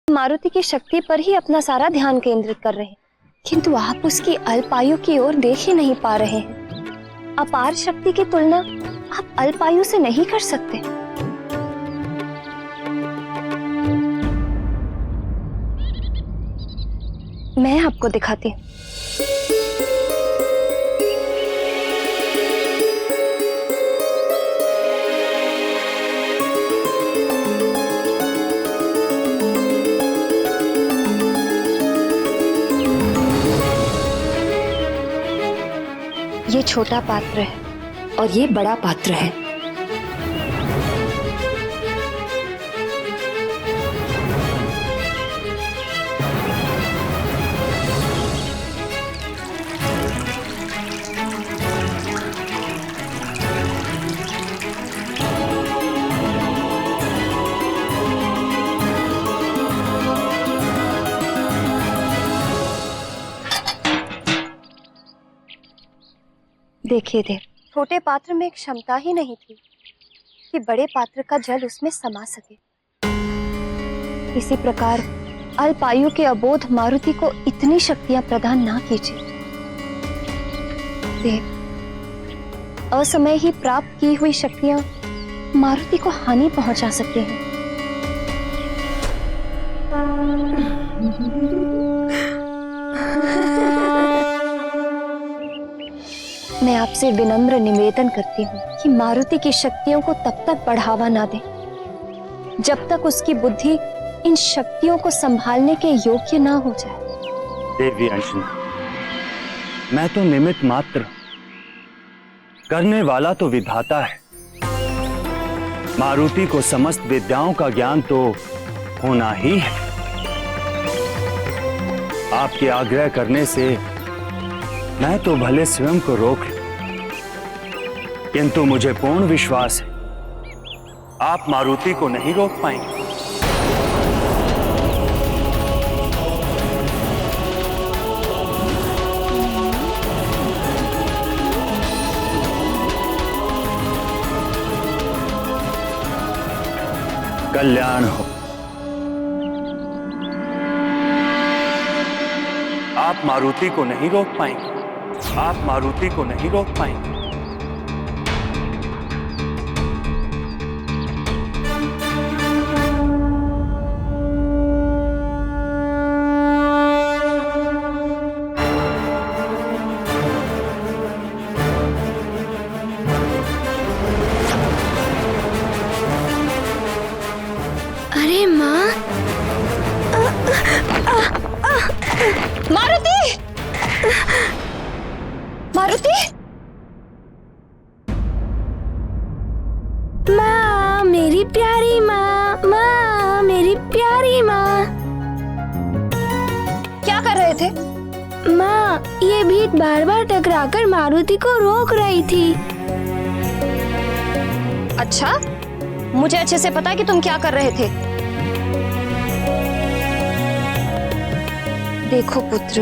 मारुति की शक्ति पर ही अपना सारा ध्यान केंद्रित कर रहे हैं, किंतु आप उसकी अल्पायु की ओर देख ही नहीं पा रहे हैं। अपार शक्ति की तुलना आप अल्पायु से नहीं कर सकते। मैं आपको दिखाती हूँ। ये छोटा पात्र है और ये बड़ा पात्र है। देखिए देव, छोटे पात्र में एक क्षमता ही नहीं थी कि बड़े पात्र का जल उसमें समा सके। इसी प्रकार अल्पायु के अबोध मारुति को इतनी शक्तियां प्रदान ना कीजिए। देव, असमय ही प्राप्त की हुई शक्तियां मारुति को हानि पहुंचा सकती हैं। मैं आपसे विनम्र निवेदन करती हूँ कि मारुति की शक्तियों को तब तक बढ़ावा ना दें जब तक उसकी बुद्धि इन शक्तियों को संभालने के योग्य ना हो जाए। देवी अंशना, मैं तो निमित्त मात्र, करने वाला तो विधाता है। मारुति को समस्त विद्याओं का ज्ञान तो होना ही है। आपके आग्रह करने से मैं तो भले स्वयं को रोक लूं, किंतु मुझे पूर्ण विश्वास है आप मारुति को नहीं रोक पाएंगे। कल्याण हो। आप मारुति को नहीं रोक पाएंगे। आप मारुति को नहीं रोक पाएंगे। अरे माँ, मारुति! मारुति! माँ, मेरी प्यारी माँ, माँ, मेरी प्यारी माँ। क्या कर रहे थे? माँ, ये भीड़ बार बार टकराकर मारुति को रोक रही थी। अच्छा, मुझे अच्छे से पता है कि तुम क्या कर रहे थे। देखो पुत्र,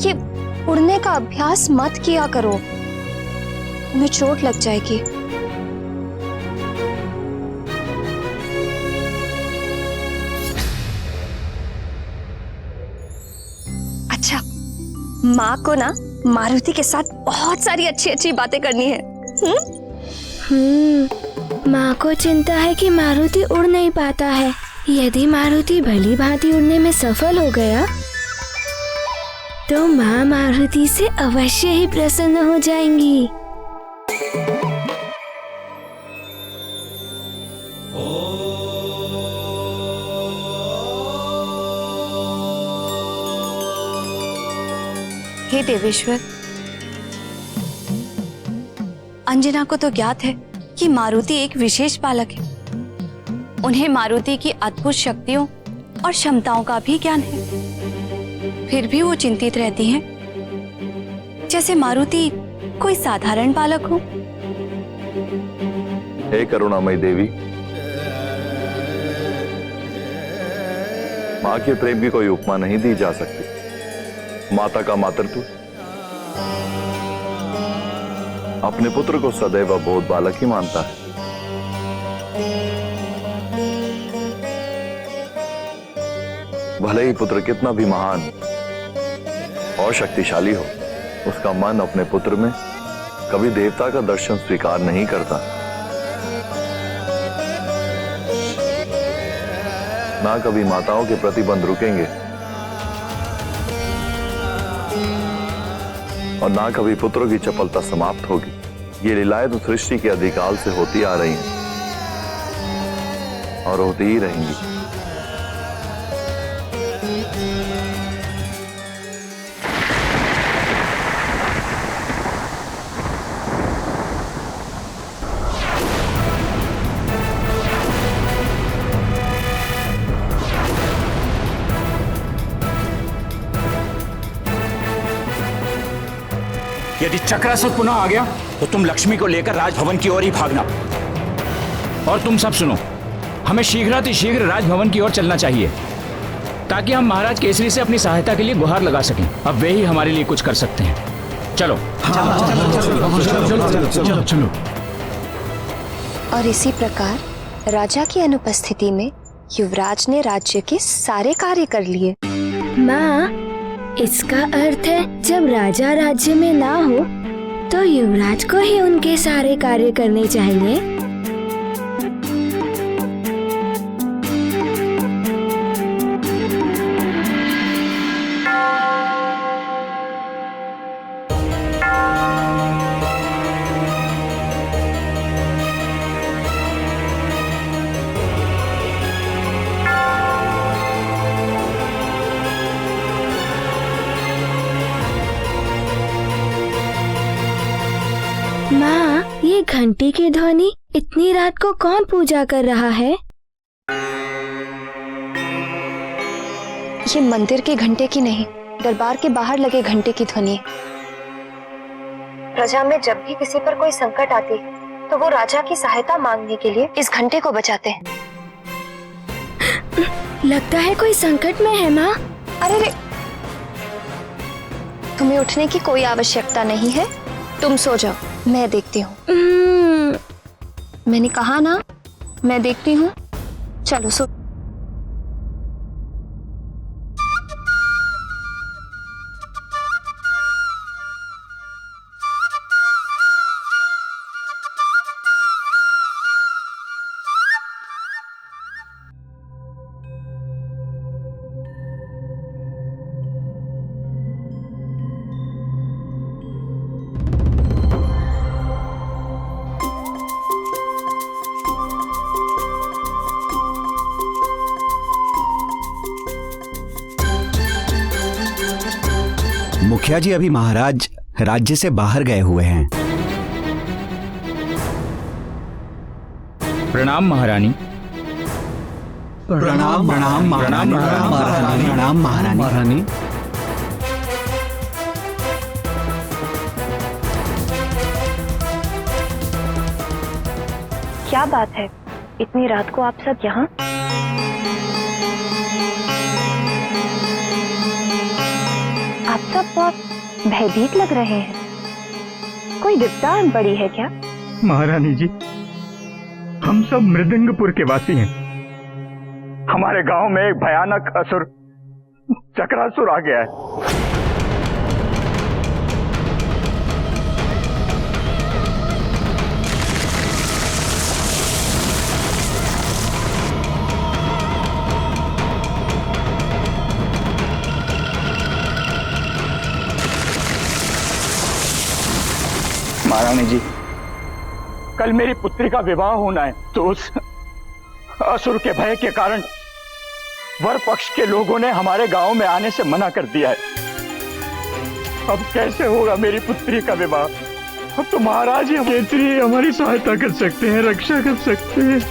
ये उड़ने का अभ्यास मत किया करो, तुम्हें चोट लग जाएगी। अच्छा, माँ को ना मारुति के साथ बहुत सारी अच्छी अच्छी बातें करनी है। माँ को चिंता है कि मारुति उड़ नहीं पाता है। यदि मारुति भली भांति उड़ने में सफल हो गया तो माँ मारुति से अवश्य ही प्रसन्न हो जाएंगी। हे देवेश्वर, अंजना को तो ज्ञात है कि मारुति एक विशेष बालक है। उन्हें मारुति की अद्भुत शक्तियों और क्षमताओं का भी ज्ञान है। फिर भी वो चिंतित रहती हैं, जैसे मारुति कोई साधारण बालक हो। हे करुणामयी देवी, माँ के प्रेम की कोई उपमा नहीं दी जा सकती। माता का मातृत्व अपने पुत्र को सदैव अबोध बालक ही मानता है। भले ही पुत्र कितना भी महान और शक्तिशाली हो, उसका मन अपने पुत्र में कभी देवता का दर्शन स्वीकार नहीं करता। ना कभी माताओं के प्रतिबंध रुकेंगे और ना कभी पुत्रों की चपलता समाप्त होगी। ये लीलाएं तो सृष्टि के अधिकाल से होती आ रही हैं और होती ही रहेंगी। यदि चक्रासुर पुनः आ गया तो तुम लक्ष्मी को लेकर राजभवन की ओर ही भागना। और तुम सब सुनो, हमें शीघ्र राजभवन की ओर चलना चाहिए ताकि हम महाराज केसरी से अपनी सहायता के लिए गुहार लगा सकें। अब वे ही हमारे लिए कुछ कर सकते हैं। चलो चलो। और इसी प्रकार राजा की अनुपस्थिति में युवराज ने राज्य के सारे कार्य कर लिए। माँ, इसका अर्थ है जब राजा राज्य में ना हो तो युवराज को ही उनके सारे कार्य करने चाहिए। माँ, ये घंटी की ध्वनि इतनी रात को कौन पूजा कर रहा है? ये मंदिर के घंटे की नहीं, दरबार के बाहर लगे घंटे की ध्वनि है। प्रजा में जब भी किसी पर कोई संकट आती है तो वो राजा की सहायता मांगने के लिए इस घंटे को बजाते हैं। लगता है कोई संकट में है माँ। अरे रे, तुम्हें उठने की कोई आवश्यकता नहीं है, तुम सो जाओ, मैं देखती हूँ। मैंने कहा ना, मैं देखती हूँ। चलो सो। मुखिया जी अभी महाराज राज्य से बाहर गए हुए हैं। प्रणाम महारानी। प्रणाम महारानी। प्रणाम महारानी। क्या बात है, इतनी रात को आप सब यहाँ? आप सब बहुत भयभीत लग रहे हैं। कोई विपदा बड़ी है क्या? महारानी जी, हम सब मृदंगपुर के वासी हैं। हमारे गांव में एक भयानक असुर चक्रासुर आ गया है। महारानी जी, कल मेरी पुत्री का विवाह होना है, तो उस असुर के भय के कारण वर पक्ष के लोगों ने हमारे गांव में आने से मना कर दिया है। अब कैसे होगा मेरी पुत्री का विवाह? अब तो महाराज ही केसरी हमारी सहायता कर सकते हैं, रक्षा कर सकते हैं।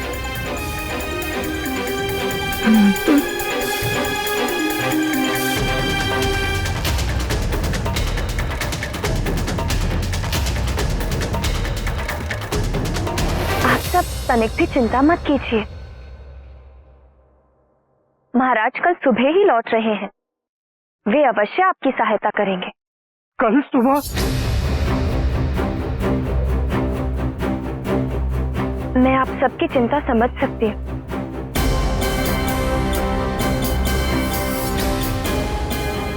तनिक भी चिंता मत कीजिए, महाराज कल सुबह ही लौट रहे हैं। वे अवश्य आपकी सहायता करेंगे। कल सुबह? मैं आप सबकी चिंता समझ सकती हूँ।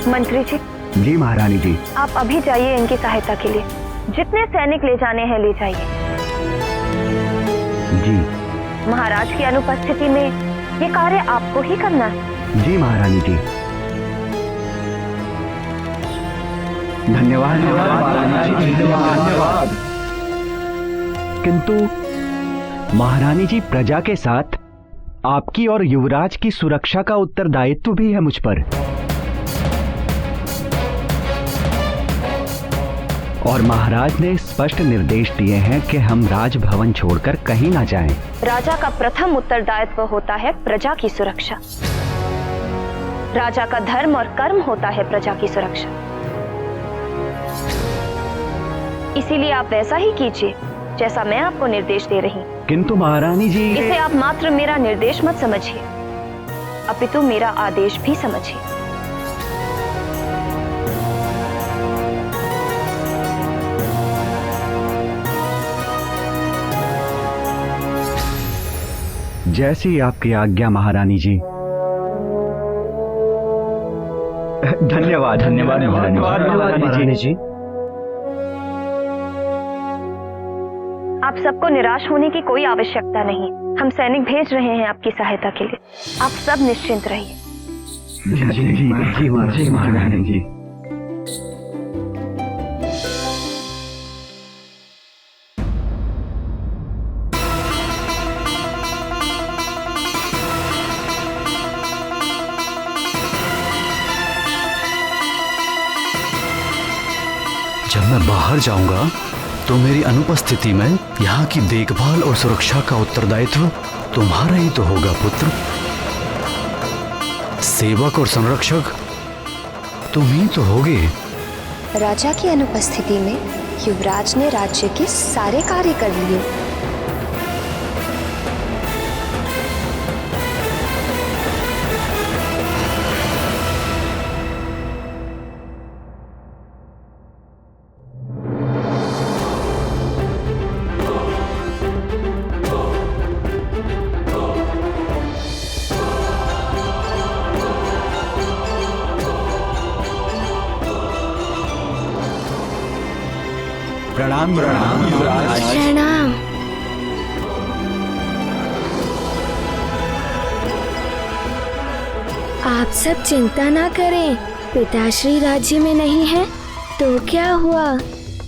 मंत्री जी, जी महारानी जी। आप अभी जाइए इनकी सहायता के लिए। जितने सैनिक ले जाने हैं ले जाइए। जी महाराज की अनुपस्थिति में ये कार्य आपको ही करना है। जी महारानी जी। धन्यवाद धन्यवाद। किंतु महारानी जी, प्रजा के साथ आपकी और युवराज की सुरक्षा का उत्तरदायित्व भी है मुझ पर। और महाराज ने स्पष्ट निर्देश दिए हैं कि हम राजभवन छोड़कर कहीं ना जाएं। राजा का प्रथम उत्तरदायित्व होता है प्रजा की सुरक्षा। राजा का धर्म और कर्म होता है प्रजा की सुरक्षा। इसीलिए आप वैसा ही कीजिए जैसा मैं आपको निर्देश दे रही हूँ। किंतु महारानी जी, इसे आप मात्र मेरा निर्देश मत समझिए, अपितु मेरा आदेश भी समझिए। जैसी आपकी आज्ञा महारानी जी। धन्यवाद धन्यवाद महारानी जी। आप सबको निराश होने की कोई आवश्यकता नहीं। हम सैनिक भेज रहे हैं आपकी सहायता के लिए। आप सब निश्चिंत रहिए। जी महारानी जी। जब मैं बाहर जाऊंगा तो मेरी अनुपस्थिति में यहाँ की देखभाल और सुरक्षा का उत्तरदायित्व तुम्हारा ही तो होगा पुत्र। सेवक और संरक्षक तुम ही तो होगे। राजा की अनुपस्थिति में युवराज ने राज्य के सारे कार्य कर लिए। प्रणाम प्रणाम युवराज। प्रणाम। आप सब चिंता ना करें, पिताश्री राज्य में नहीं है तो क्या हुआ,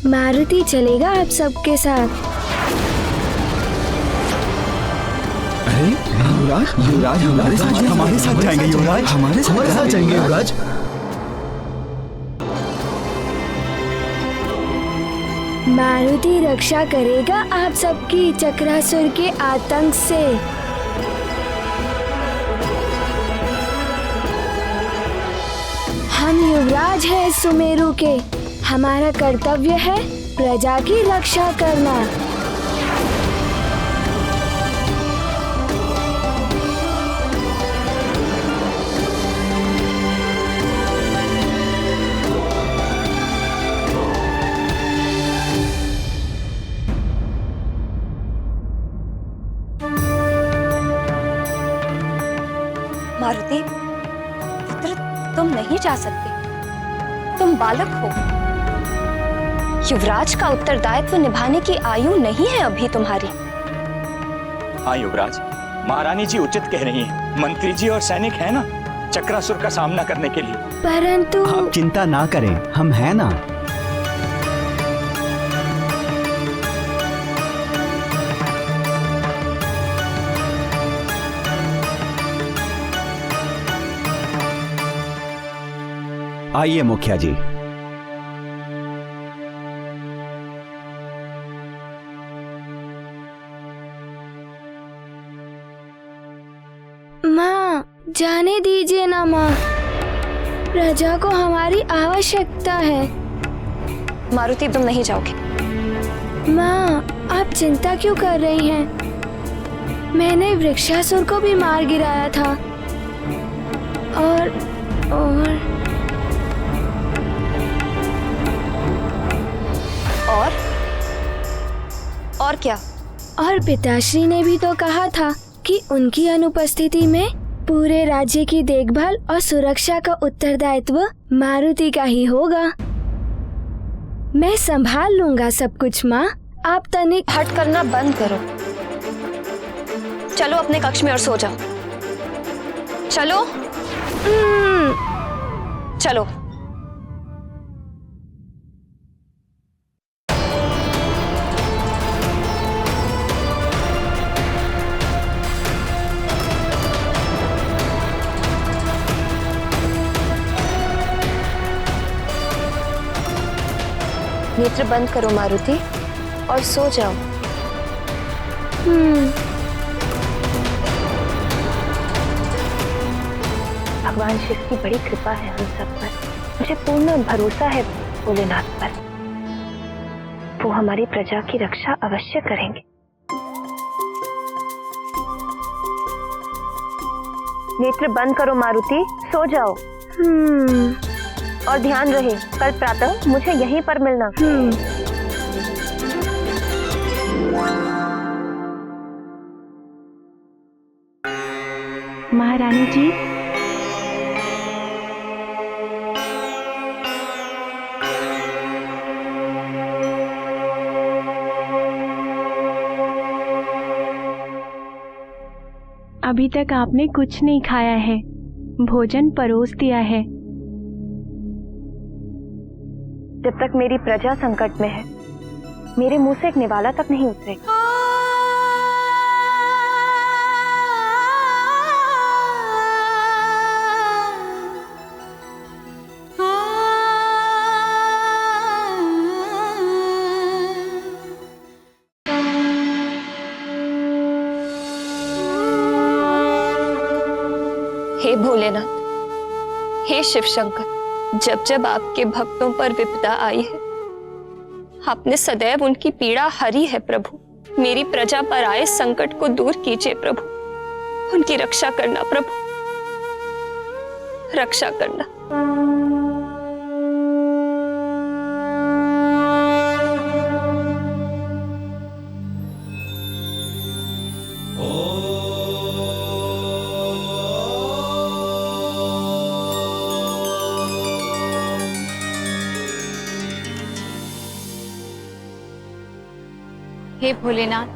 मारुति चलेगा आप सबके साथ। अरे युवराज हमारे साथ जाएंगे युवराज, हमारे साथ जाएंगे युवराज। मारुति रक्षा करेगा आप सबकी चक्रासुर के आतंक से। हम युवराज हैं सुमेरु के, हमारा कर्तव्य है प्रजा की रक्षा करना। मारुति पुत्र, तुम नहीं जा सकते। तुम बालक हो। युवराज का उत्तरदायित्व निभाने की आयु नहीं है अभी तुम्हारी। हाँ युवराज, महारानी जी उचित कह रही हैं। मंत्री जी और सैनिक हैं ना चक्रासुर का सामना करने के लिए। परंतु आप चिंता ना करें, हम हैं ना। आइए मुखिया जी। माँ, जाने दीजिए ना माँ, प्रजा को हमारी आवश्यकता है। मारुति, तुम नहीं जाओगे। माँ, आप चिंता क्यों कर रही हैं? मैंने वृक्षासुर को भी मार गिराया था। और और क्या? और पिताश्री ने भी तो कहा था कि उनकी अनुपस्थिति में पूरे राज्य की देखभाल और सुरक्षा का उत्तरदायित्व मारुति का ही होगा। मैं संभाल लूंगा सब कुछ माँ। आप तनिक हट करना बंद करो। चलो अपने कक्ष में और सो जाओ। चलो चलो। नेत्र बंद करो मारुति और सो जाओ। भगवान शिव की बड़ी कृपा है हम सब पर। मुझे पूर्ण भरोसा है भोलेनाथ पर। वो हमारी प्रजा की रक्षा अवश्य करेंगे। नेत्र बंद करो मारुति, सो जाओ। और ध्यान रहे कल प्रातः मुझे यहीं पर मिलना। महारानी जी, अभी तक आपने कुछ नहीं खाया है। भोजन परोस दिया है। जब तक मेरी प्रजा संकट में है, मेरे मुंह से एक निवाला तक नहीं उतरेगा। हे भोलेनाथ, हे शिव शंकर, जब जब आपके भक्तों पर विपदा आई है, आपने सदैव उनकी पीड़ा हरी है प्रभु। मेरी प्रजा पर आए संकट को दूर कीजिए प्रभु। उनकी रक्षा करना प्रभु, रक्षा करना। हे भोलेनाथ,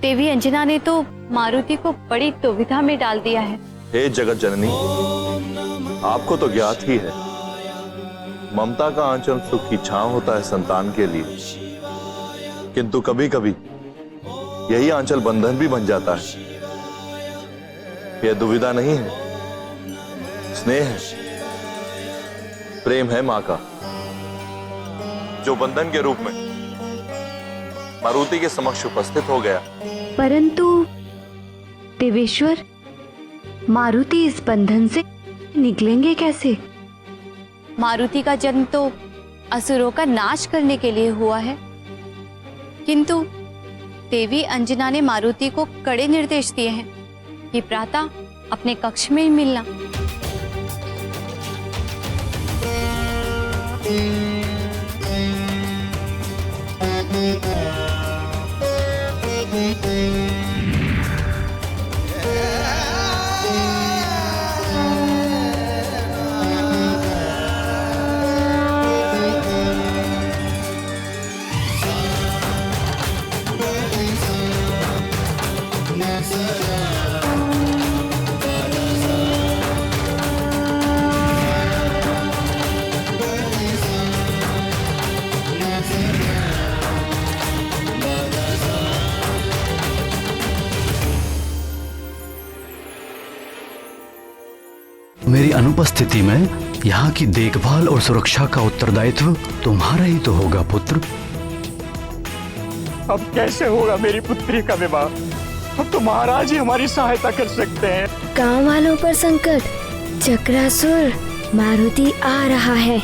देवी अंजना ने तो मारुति को बड़ी दुविधा में डाल दिया है। हे जगत जननी, आपको तो ज्ञात ही है, ममता का आंचल सुख की छांव होता है संतान के लिए, किंतु कभी कभी यही आंचल बंधन भी बन जाता है। यह दुविधा नहीं है, स्नेह है, प्रेम है मां का, जो बंधन के रूप में मारुति के समक्ष उपस्थित हो गया। परंतु देवेश्वर, मारुति इस बंधन से निकलेंगे कैसे? मारुति का जन्म तो असुरों का नाश करने के लिए हुआ है, किंतु देवी अंजना ने मारुति को कड़े निर्देश दिए हैं कि प्रातः अपने कक्ष में ही मिलना। मेरी अनुपस्थिति में यहाँ की देखभाल और सुरक्षा का उत्तरदायित्व तुम्हारा ही तो होगा पुत्र। अब कैसे होगा मेरी पुत्री का विवाह? अब तो महाराज ही हमारी सहायता कर सकते हैं। गांव वालों पर संकट, चक्रासुर मारुति आ रहा है।